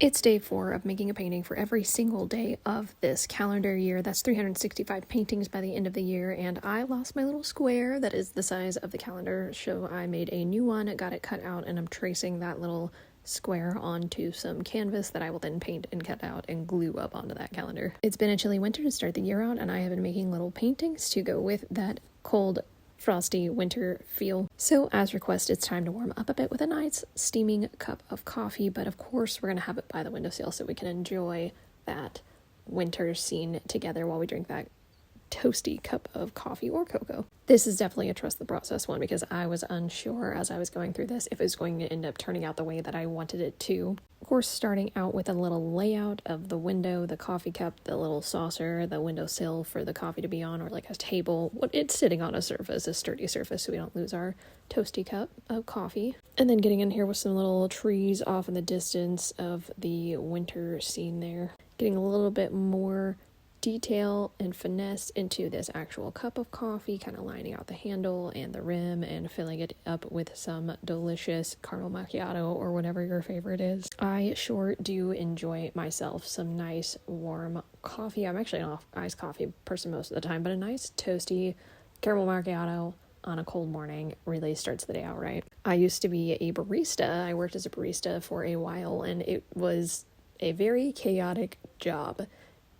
It's day 4 of making a painting for every single day of this calendar year. That's 365 paintings by the end of the year, and I lost my little square that is the size of the calendar, so I made a new one, got it cut out, and I'm tracing that little square onto some canvas that I will then paint and cut out and glue up onto that calendar. It's been a chilly winter to start the year out, and I have been making little paintings to go with that cold, frosty winter feel. So as requested, it's time to warm up a bit with a nice steaming cup of coffee, but of course we're going to have it by the windowsill so we can enjoy that winter scene together while we drink that toasty cup of coffee or cocoa. This is definitely a trust the process one because I was unsure as I was going through this if it was going to end up turning out the way that I wanted it to. Of course, starting out with a little layout of the window, the coffee cup, the little saucer, the windowsill for the coffee to be on, or like a table. It's sitting on a surface, a sturdy surface, so we don't lose our toasty cup of coffee. And then getting in here with some little trees off in the distance of the winter scene there. Getting a little bit more detail and finesse into this actual cup of coffee, kind of lining out the handle and the rim and filling it up with some delicious caramel macchiato or whatever your favorite is. I sure do enjoy myself some nice warm coffee. I'm actually an iced coffee person most of the time, but a nice toasty caramel macchiato on a cold morning really starts the day out right. I used to be a barista. I worked as a barista for a while, and it was a very chaotic job,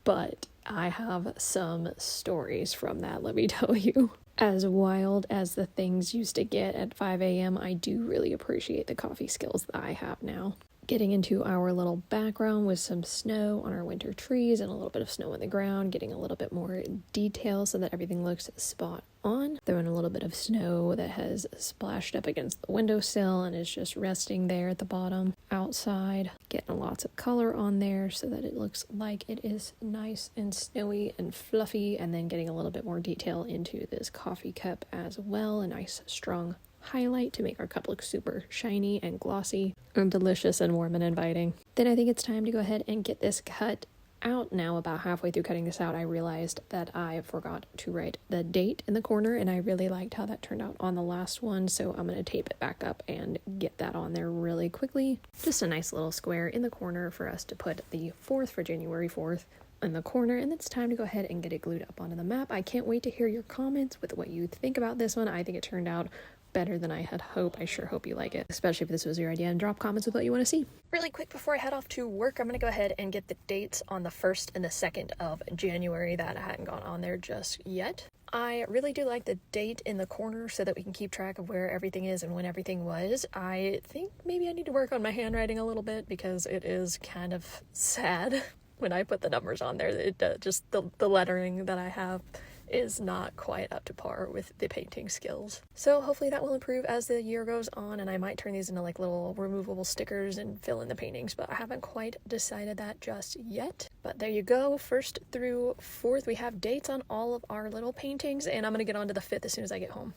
but I have some stories from that, let me tell you. As wild as the things used to get at 5 a.m., I do really appreciate the coffee skills that I have now. Getting into our little background with some snow on our winter trees and a little bit of snow on the ground, getting a little bit more detail so that everything looks spot on. Throwing a little bit of snow that has splashed up against the windowsill and is just resting there at the bottom outside. Getting lots of color on there so that it looks like it is nice and snowy and fluffy, and then getting a little bit more detail into this coffee cup as well. A nice strong highlight to make our cup look super shiny and glossy and delicious and warm and inviting. Then I think it's time to go ahead and get this cut out. Now, about halfway through cutting this out, I realized that I forgot to write the date in the corner, and I really liked how that turned out on the last one, so I'm going to tape it back up and get that on there really quickly. Just a nice little square in the corner for us to put the 4th for January 4th in the corner, and it's time to go ahead and get it glued up onto the map. I can't wait to hear your comments with what you think about this one. I think it turned out better than I had hoped. I sure hope you like it, especially if this was your idea, and drop comments with what you want to see. Really quick before I head off to work, I'm going to go ahead and get the dates on the 1st and the 2nd of January that I hadn't gone on there just yet. I really do like the date in the corner so that we can keep track of where everything is and when everything was. I think maybe I need to work on my handwriting a little bit because it is kind of sad when I put the numbers on there. It just the lettering that I have is not quite up to par with the painting skills. So hopefully that will improve as the year goes on, and I might turn these into like little removable stickers and fill in the paintings, but I haven't quite decided that just yet. But there you go, 1st through 4th, we have dates on all of our little paintings, and I'm gonna get on to the 5th as soon as I get home.